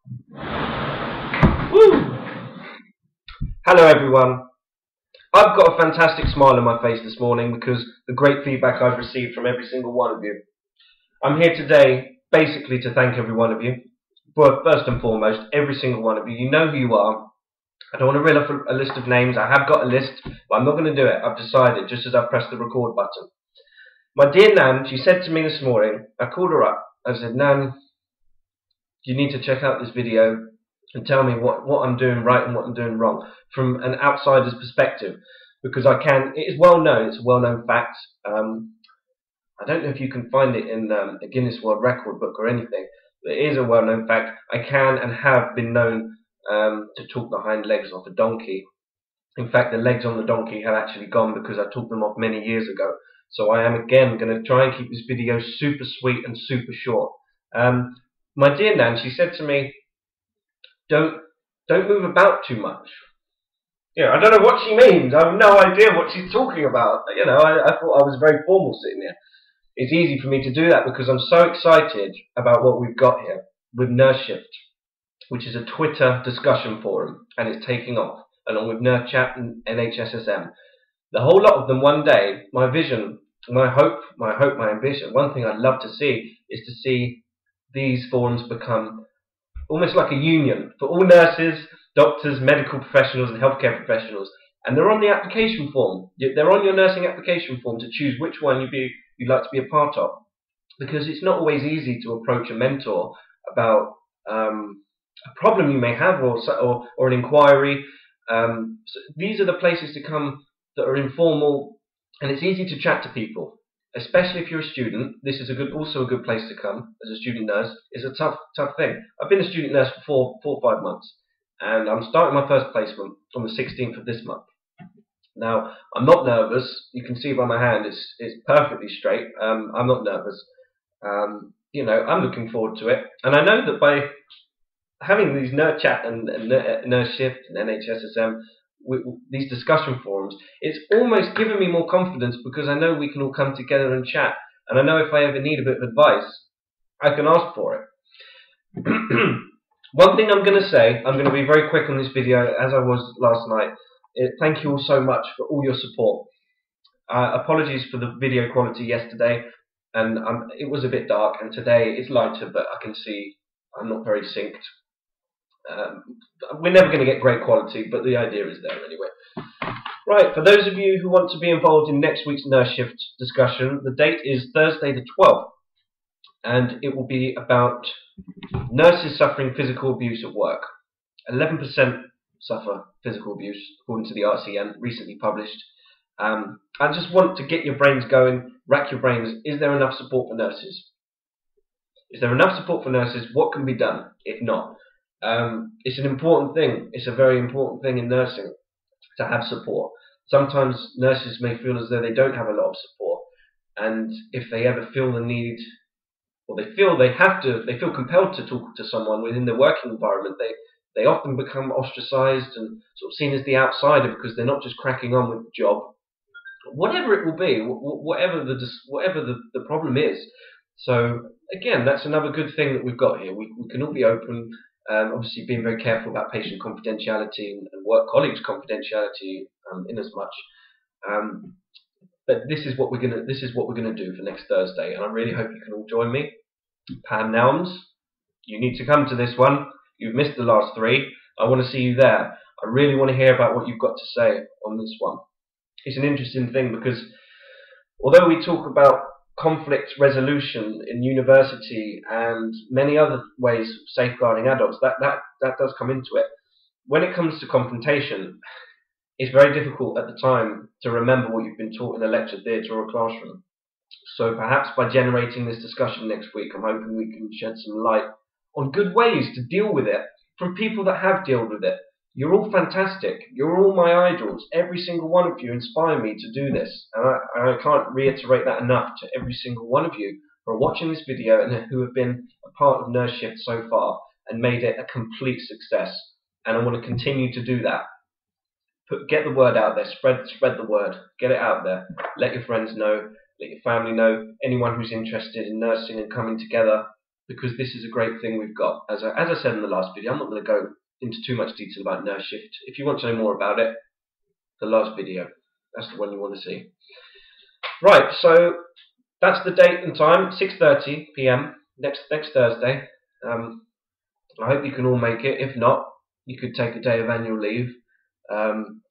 Woo! Hello everyone. I've got a fantastic smile on my face this morning because the great feedback I've received from every single one of you. I'm here today basically to thank every one of you. But first and foremost, every single one of you. You know who you are. I don't want to reel off a list of names. I have got a list, but I'm not going to do it. I've decided just as I pressed the record button. My dear Nan, she said to me this morning, I called her up. I said, Nan, you need to check out this video and tell me what I'm doing right and what I'm doing wrong from an outsider's perspective, because it is well known, it's a well-known fact. I don't know if you can find it in a Guinness World Record book or anything, but it is a well-known fact. I can and have been known to talk the hind legs off a donkey. In fact, the legs on the donkey have actually gone because I took them off many years ago. So I am again going to try and keep this video super sweet and super short. My dear Nan, she said to me, don't move about too much. Yeah, I don't know what she means. I have no idea what she's talking about. You know, I thought I was very formal sitting here. It's easy for me to do that because I'm so excited about what we've got here with Nurse Shift, which is a Twitter discussion forum, and it's taking off, along with Nurse Chat and NHSSM. The whole lot of them one day, my vision, my hope, my ambition, one thing I'd love to see is to see these forums become almost like a union for all nurses, doctors, medical professionals and healthcare professionals. And they're on the application form. They're on your nursing application form to choose which one you'd like to be a part of. Because it's not always easy to approach a mentor about a problem you may have or an inquiry. So these are the places to come that are informal, and it's easy to chat to people. Especially if you're a student, this is also a good place to come as a student nurse. It's a tough thing. I've been a student nurse for 4 or 5 months, and I'm starting my first placement on the 16th of this month. Now, I'm not nervous. You can see by my hand, it's perfectly straight. I'm not nervous. You know, I'm looking forward to it, and I know that by having these Nurse Chat and Nurse Shift and NHSSM, these discussion forums, it's almost given me more confidence because I know we can all come together and chat, and I know if I ever need a bit of advice, I can ask for it. One thing I'm going to say, I'm going to be very quick on this video as I was last night. Thank you all so much for all your support. Apologies for the video quality yesterday, and it was a bit dark, and today it's lighter, but I can see I'm not very synced. We're never going to get great quality, but the idea is there anyway. Right, for those of you who want to be involved in next week's Nurse Shift discussion, the date is Thursday the 12th, and it will be about nurses suffering physical abuse at work. 11% suffer physical abuse, according to the RCN, recently published. I just want to get your brains going, rack your brains. Is there enough support for nurses? Is there enough support for nurses? What can be done, if not? It's an important thing. It's a very important thing in nursing to have support. Sometimes nurses may feel as though they don't have a lot of support, and if they ever feel the need, or they feel compelled to talk to someone within their working environment, they often become ostracized and sort of seen as the outsider because they're not just cracking on with the job. Whatever it will be, whatever the problem is. So again, that's another good thing that we've got here. We can all be open. Obviously, being very careful about patient confidentiality and work colleagues' confidentiality in as much. But this is what we're gonna do for next Thursday, and I really hope you can all join me. Pam Nelms, you need to come to this one. You've missed the last 3. I want to see you there. I really want to hear about what you've got to say on this one. It's an interesting thing because although we talk about conflict resolution in university and many other ways of safeguarding adults, that does come into it. When it comes to confrontation, it's very difficult at the time to remember what you've been taught in a lecture theatre or a classroom. So perhaps by generating this discussion next week, I'm hoping we can shed some light on good ways to deal with it from people that have dealt with it. You're all fantastic. You're all my idols. Every single one of you inspire me to do this. And I can't reiterate that enough to every single one of you who are watching this video and who have been a part of Nurse Shift so far and made it a complete success. And I want to continue to do that. Get the word out there. Spread the word. Get it out there. Let your friends know. Let your family know. Anyone who's interested in nursing and coming together because this is a great thing we've got. As I said in the last video, I'm not going to go into too much detail about nurse shift. If you want to know more about it, the last video, that's the one you want to see. Right, so that's the date and time, 6:30 p.m. next Thursday. I hope you can all make it. If not, you could take a day of annual leave,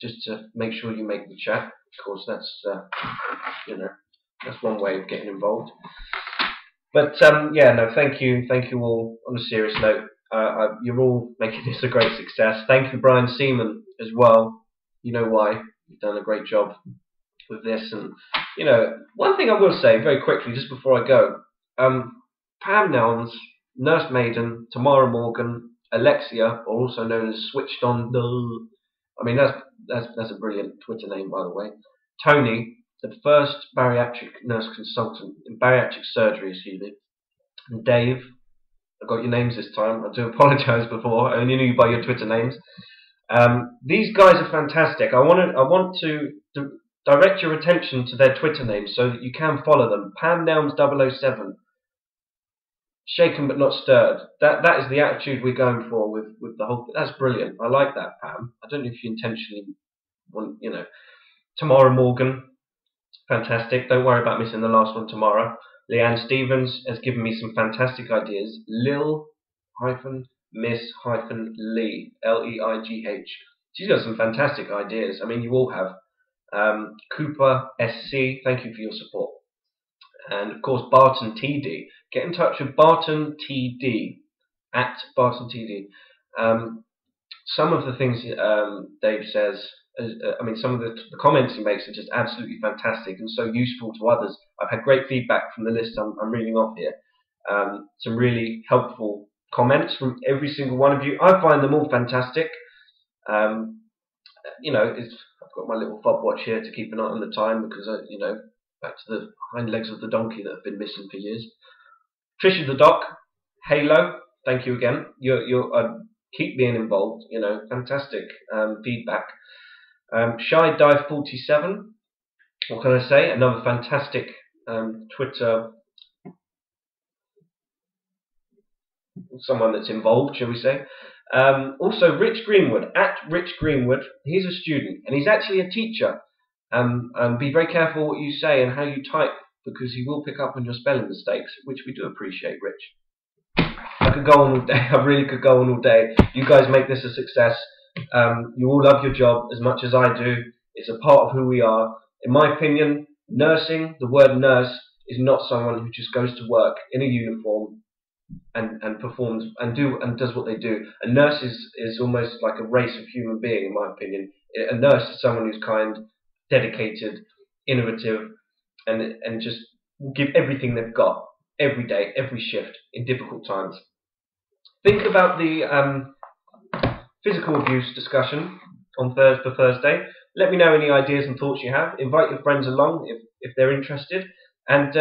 just to make sure you make the chat. Of course, that's that's one way of getting involved. But yeah, no, thank you all. On a serious note, you're all making this a great success. Thank you, Brian Seaman, as well. You know why? You've done a great job with this. And one thing I will say very quickly, just before I go, Pam Nelms, Nurse Maiden, Tamara Morgan, Alexia, or also known as Switched On. I mean, that's a brilliant Twitter name, by the way. Tony, the first bariatric nurse consultant in bariatric surgery, excuse me. And Dave, I got your names this time. I do apologise before. I only knew you by your Twitter names. These guys are fantastic. I want to direct your attention to their Twitter names so that you can follow them. Pam Nelms 007. Shaken but not stirred. That is the attitude we're going for with the whole. That's brilliant. I like that, Pam. I don't know if you intentionally want, Tamara Morgan, fantastic. Don't worry about missing the last one tomorrow. Leanne Stevens has given me some fantastic ideas. Lil-Miss-Lee, Leigh. She's got some fantastic ideas. I mean, you all have. Cooper SC, thank you for your support. And of course, Barton TD. Get in touch with Barton TD at Barton TD. Some of the things Dave says, some of the comments he makes are just absolutely fantastic and so useful to others. I've had great feedback from the list I'm reading off here. Some really helpful comments from every single one of you. I find them all fantastic. I've got my little fob watch here to keep an eye on the time because back to the hind legs of the donkey that have been missing for years. Trisha the Doc, Halo, thank you again. You keep being involved. Fantastic feedback. Shy Dive 47. What can I say? Another fantastic Twitter. Someone that's involved, shall we say? Also, Rich Greenwood at Rich Greenwood. He's a student and he's actually a teacher. And be very careful what you say and how you type because he will pick up on your spelling mistakes, which we do appreciate, Rich. I could go on all day. I really could go on all day. You guys make this a success. You all love your job as much as I do. It's a part of who we are. In my opinion, nursing, the word nurse, is not someone who just goes to work in a uniform and performs and does what they do. A nurse is almost like a race of human being, in my opinion. A nurse is someone who's kind, dedicated, innovative, and just give everything they've got every day, every shift in difficult times. Think about the physical abuse discussion on Thursday. Let me know any ideas and thoughts you have. Invite your friends along if they're interested, and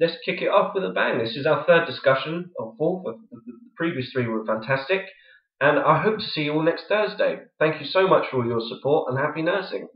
let's kick it off with a bang. This is our third discussion, or fourth. The previous three were fantastic, and I hope to see you all next Thursday. Thank you so much for all your support, and happy nursing.